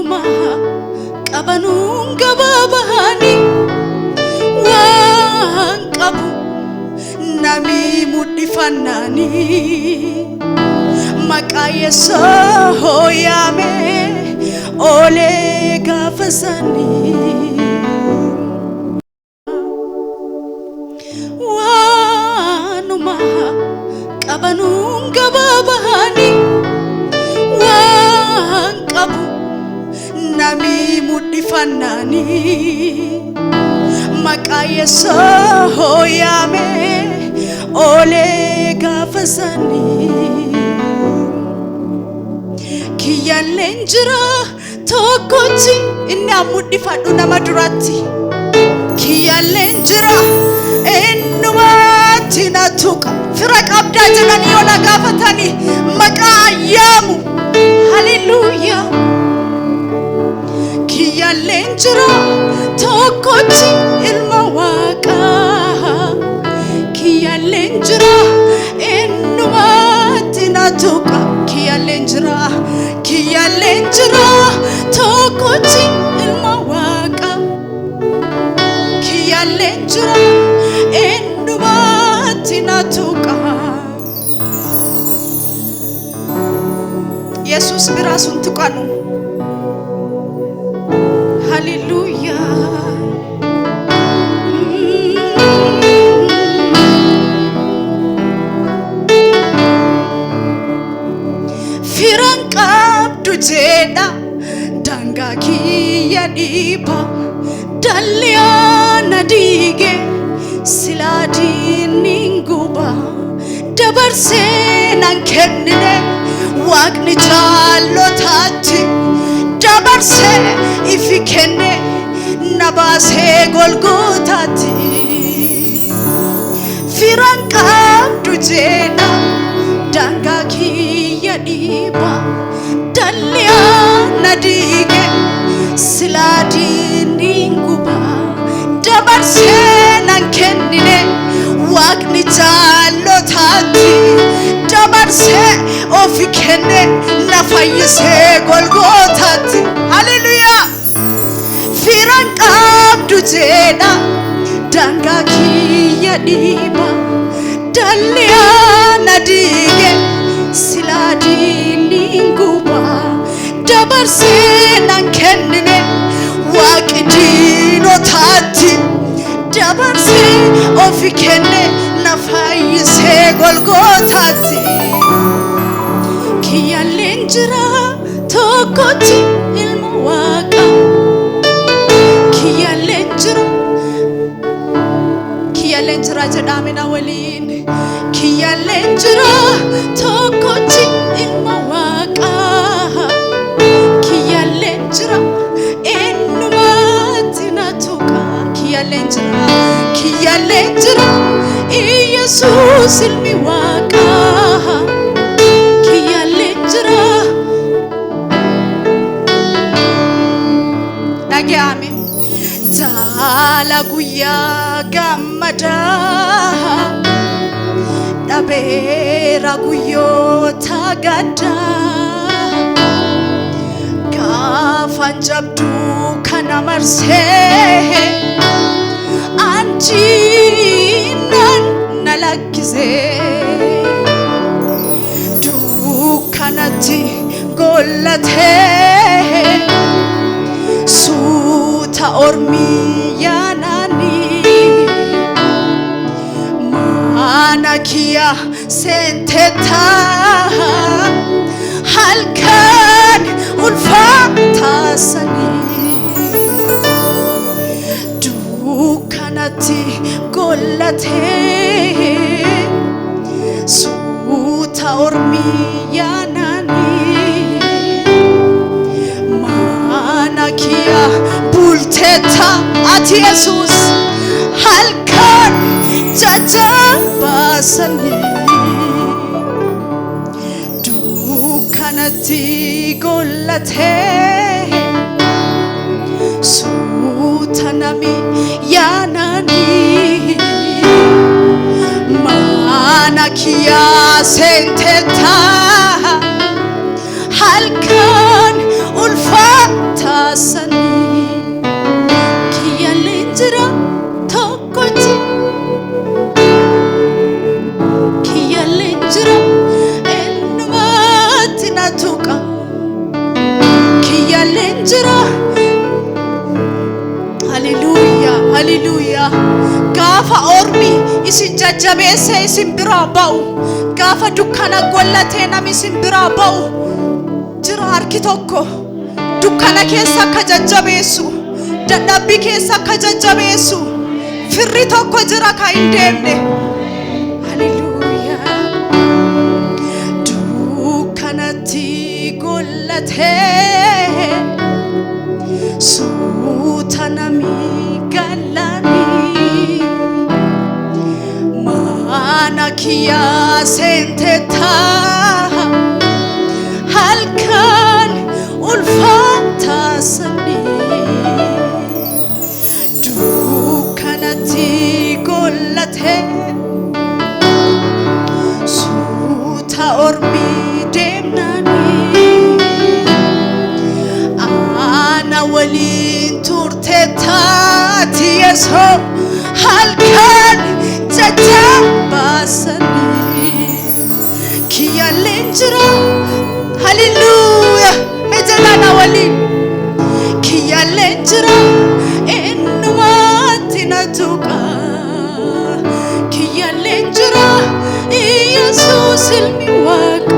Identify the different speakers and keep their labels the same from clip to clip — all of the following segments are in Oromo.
Speaker 1: waanuma qabanuun gabaabahani waan qabu nami mudhifannani maqaa Yesuus yaame olee gaafasani waanuma qabanuun gabaabahani waan qabu nami mudhifannani maqaa Yesuus yaame olee gaafasani kiyyaaleen jira tokkochi inni mudhifadhu nama duratti kiyyaaleen jira ennumatti na tuqa fira qabdaa jedhanii yoo na gaafatanii maqaa yaamu haleluuyaa kiyyaaleen jira tokkochi ilma waaqaa kiyyaaleen jira ennumatti na tuqa kiyyaaleen jira tokkochi ilma waaqaa kiyyaaleen jira ennumatti na tuqa Yesuus biraa sun tuqanu haleluuyaa firan qabdu jedha daangaa kiyya dhiiba dalliyaana diige silaa diinniin guba dabarsee nan kennine waaqni jaallotaatti dabarsee ifi kenne na baasee golgootaatti firan qabdu jedha daangaa kiyya dhiiba dalliyaana diige silaa diinniin guba dabarsee nan kennine waaqni jaallotaatti dabarsee ofi kenne na fayyisee golgootaatti haleluuyaa firan qabdu jedha daangaa kiyya dhiiba dalliyaana diige silaa diinniin guba dabarsee nan kennine waaqni diinotaatti dabarsee ofi kenne na fayyisee golgootaatti kiyyaaleen jira tokkochi ilma waaqaa kiyyaaleen jira jedhamina waliin kiyyaaleen jira tokkochi ilma waaqaa kiyyaaleen jira ennumatti na tuqa kiyyaaleen jira Yesuus ilmi waaqaa kiyyaaleen jira dhaga'ame jaala guyyaa gammadaa dhabeera guyyoota gaddaa gaafan jabduu kana marsee anjiinan na lakkisee dukkanatti gollatee suuta ormii yaananii mana kiyya seentetaa halkan ulfaataasanii dukkanatti gollatee suuta ormii yaananii mana kiyya bulteetta ati Yesuus halkan jajjabaasanii dukkanatti gollatee suuta nami yaananii mana kiyya seenteetta halkan ulfaata jira. Hallelujah, hallelujah. Gaafa ormi isin jajjabeesse isin biraa ba'u, gaafa dukkana gollatee nami isin biraa ba'u jira harki tokko dukkana keessa akka jajjabeessu, dadhabbii keessa akka jajjabeessu firri tokko jira ka hin deemne. Hallelujah. Dukkanatti gollatee suuta nami galani mana kiyya seenteta halkan ulfaata sani dukkanatti gollatee suuta ormi deemnani ana waliin turte taati yeso halkan jajjabaasani kiyyaaleen jira. Hallelujah. Mejalana waliin kiyyaaleen jira eenyumatti na tuqa kiyyaaleen jira Yesuus ilmi Waaqa.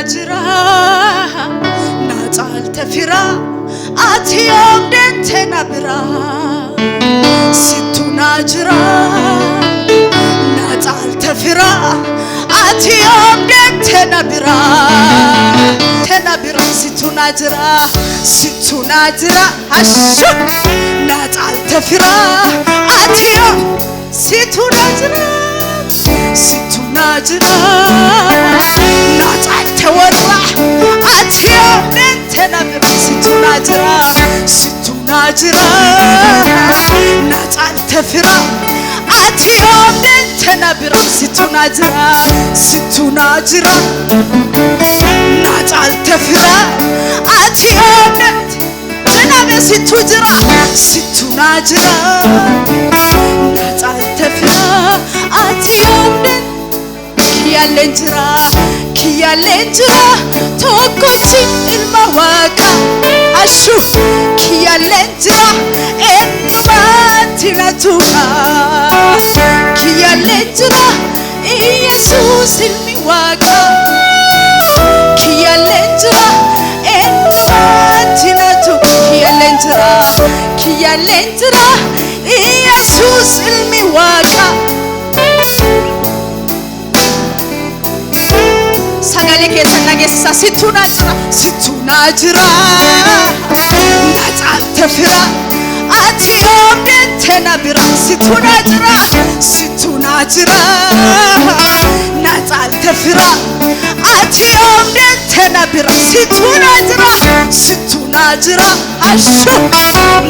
Speaker 1: Jira na caalte fira ati yoomdente na bira sittu na jira na caalte fira ati yoomdente na bira sittu na jira ashu na caalte fira ati yoom sittu na jira na caalte warra ati yoomdente na bira sittu na jira na caalte fira ati yoomdente na bira sittu na jira na caalte fira ati yoomdente na bira sittu na jira na caalte fira ati yoomdente kiyyaaleen jira tokkochi ilma Waaqa ashu kiyyaaleen jira eenyumatti na tuqa kiyyaaleen jira Yesuus ilmi Waaqa kiyyaaleen jira eenyumatti na tuqa kiyyaaleen jira Yesuus ilmi Waaqa. Sagale keessa nageessa sittu na jira na caalte fira ati yoomdente na bira sittu na jira na caalte fira ati yoomdente na bira sittu na jira ashu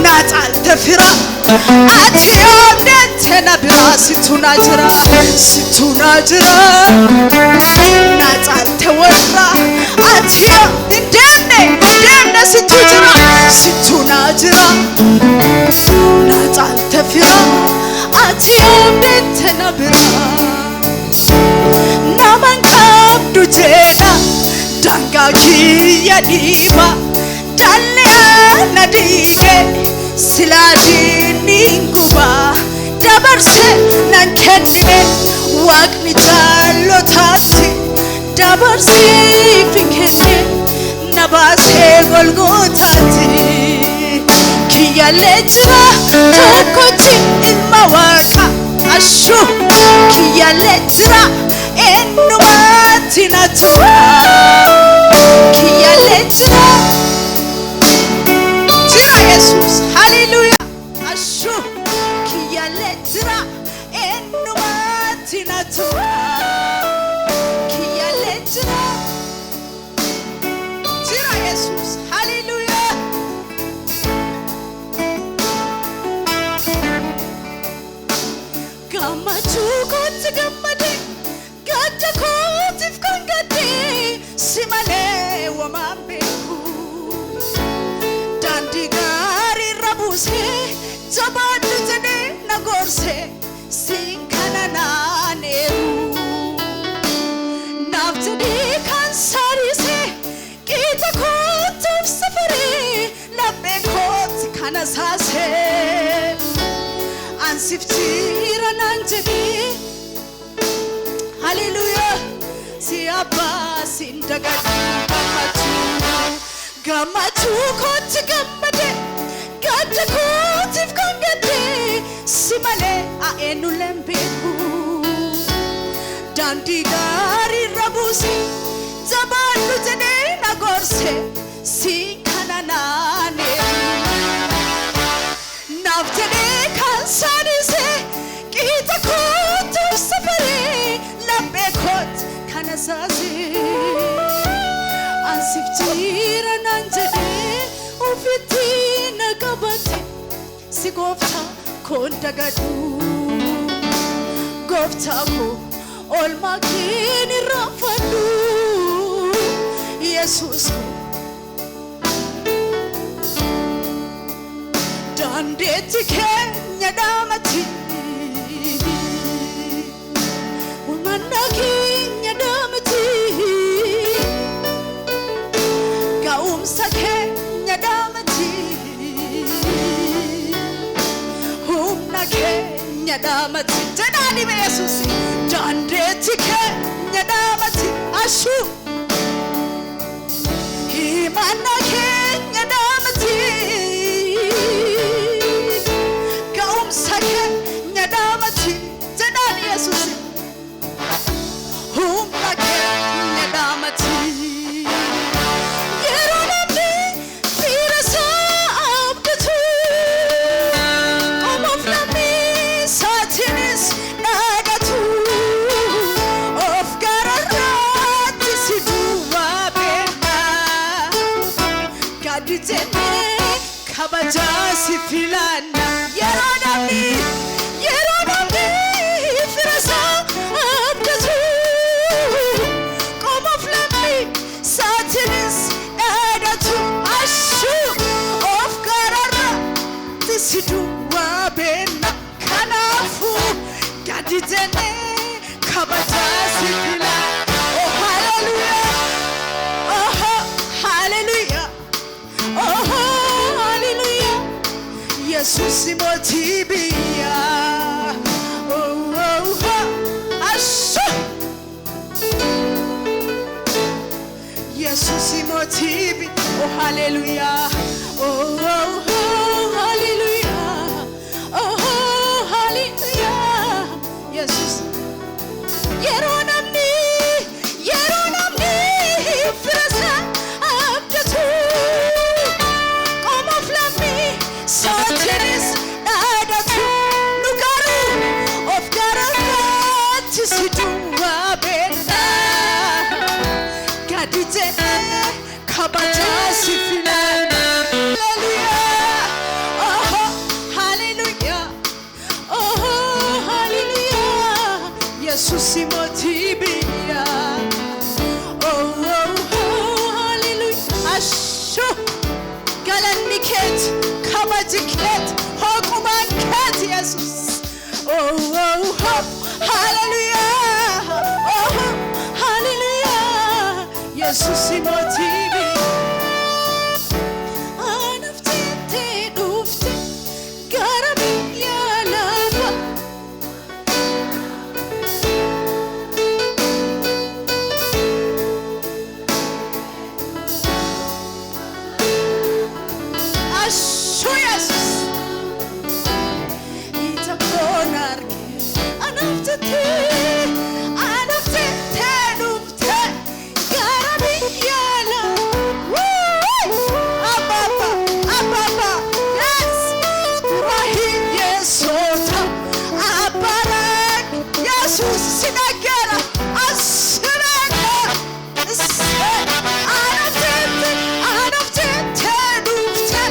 Speaker 1: na caalte fira ati yoomdente na bira sittu na jira na caalte warra ati indemne sittu na jira na caalte fira ati yoomdente na bira naman qabdu jedha daangaa kiyya dhiiba dallee na diige silaa diinni guba dabarse nan kennine Waaqni jaallotaatti dabarsiif kenne na baasee Golgootaatti kiyyaaleen jira tokkochi ilma Waaqa ashu kiyyaaleen jira eenyumatti na tuqa kiyyaaleen jira Yesuus. Hallelujah ashu kiyyaaleen jira eenyumatti na tuqa kiyyaaleen jira Yesuus. Hallelujah. Gammachuu kootti gammade gadda kootiif kan gadde si malee wamaan beeku daandii gaarii irra buusee jabaadhu jedhee na gorsee siin kana naaneeru kanasase ansifchira nanjeni hallelujah si abba sindagadu gamatu kotti gammade gadda kotif kongade simale aenu lembeku dandi gari rabusi zabandu jene nagorse si kananane navjene kansani se kita kotu safari lambe kot kanasazi ansifchira nanjene ufiti nagabate si gofta kondagadu gofta ko olma kini rafadu Jesus ko dandeti kenya damati umana kenya damati kenya damati humna kenya damati tadani be Jesus dandeti kenya damati ashu himana kenya damati kenya damati tadani Jesus humna kenya damati kabajasi filana yeronami firasa abdatu come of me satinis adatu ashu of garara tisidu wabena kanafu gaditene kabajasi filana oh hallelujah oh hallelujah oh hallelujah Jesus imotibia oh asha Jesus imotibi oh hallelujah oh hallelujah oh hallelujah Jesus yeronamni frasa abdatu Satiris adatu nugaru of gararat sidua bena kadite kabaja sifilana hallelujah oh hallelujah Jesus imotibia oh hallelujah asho galaniket kabajiklet hokumanket Jesus oh hallelujah oh hallelujah Jesus imotibi anafte dufte garami yalaba Jesus ita konarke anafte nufte garabi yala ababa yes rahim yesota abarak Jesus sinagera asrana anafte nufte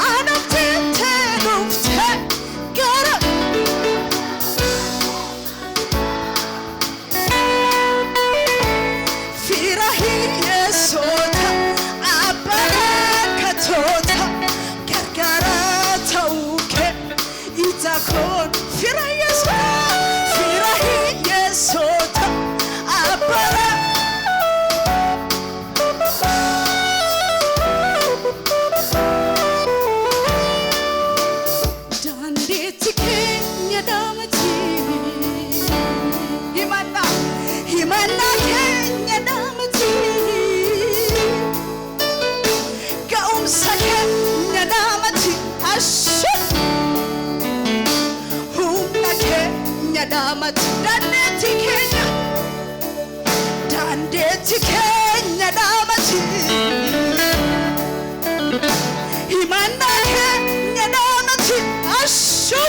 Speaker 1: anafte nufte damati himana kenya damati gaumsa kenya damati ashu humna kenya damati dandeti kenya damati himana kenya damati ashu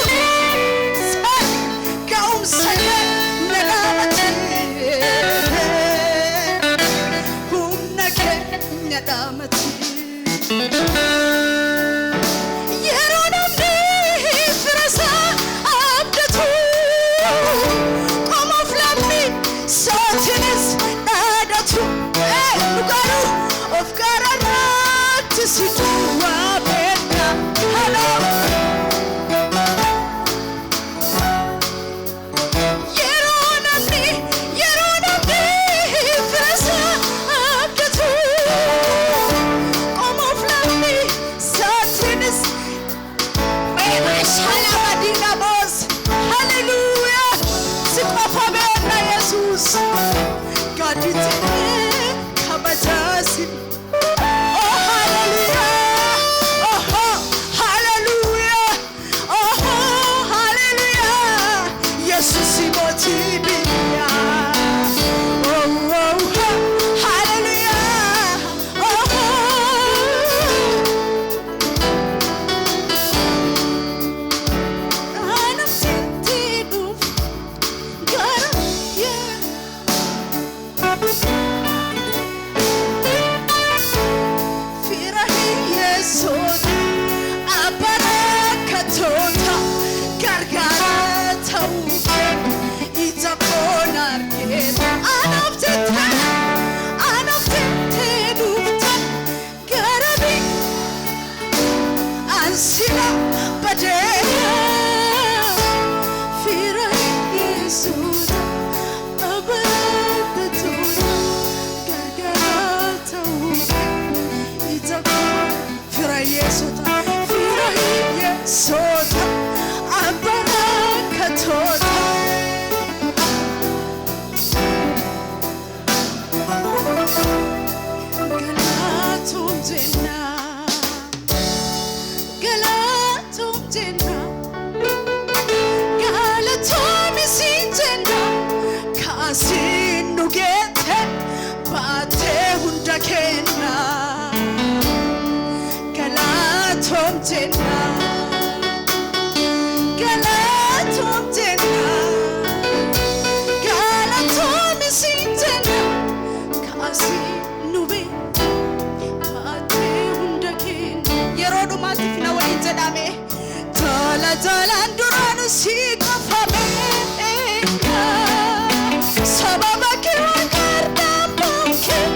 Speaker 1: gaumsa kenya damati humna kenya damati yeronamni frasa abdatu komoflamni sotinis nadatu lugaru of gararat situwa bena hello yeronamni frasa abdatu komoflamni sotinis shalabadina boss hallelujah sikafabena Jesus gadite kabajasi oh hallelujah oh hallelujah oh hallelujah Jesus imotibia oh hallelujah oh sota abarakatota galatum jenna galatum isinjenna kasin nugete bate hunda kenna galatum jenna Jalan duranu si kafame sababa kiwan karda mungkin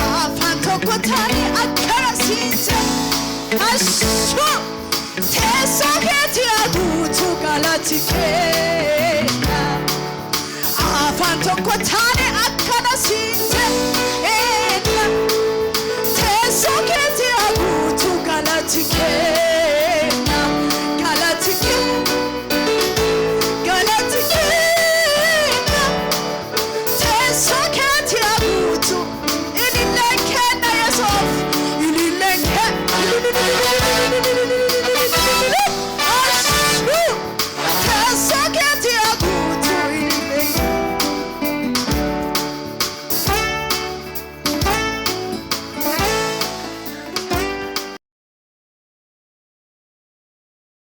Speaker 1: afan kokotani akara sinja ashu tesa keti agutu galatike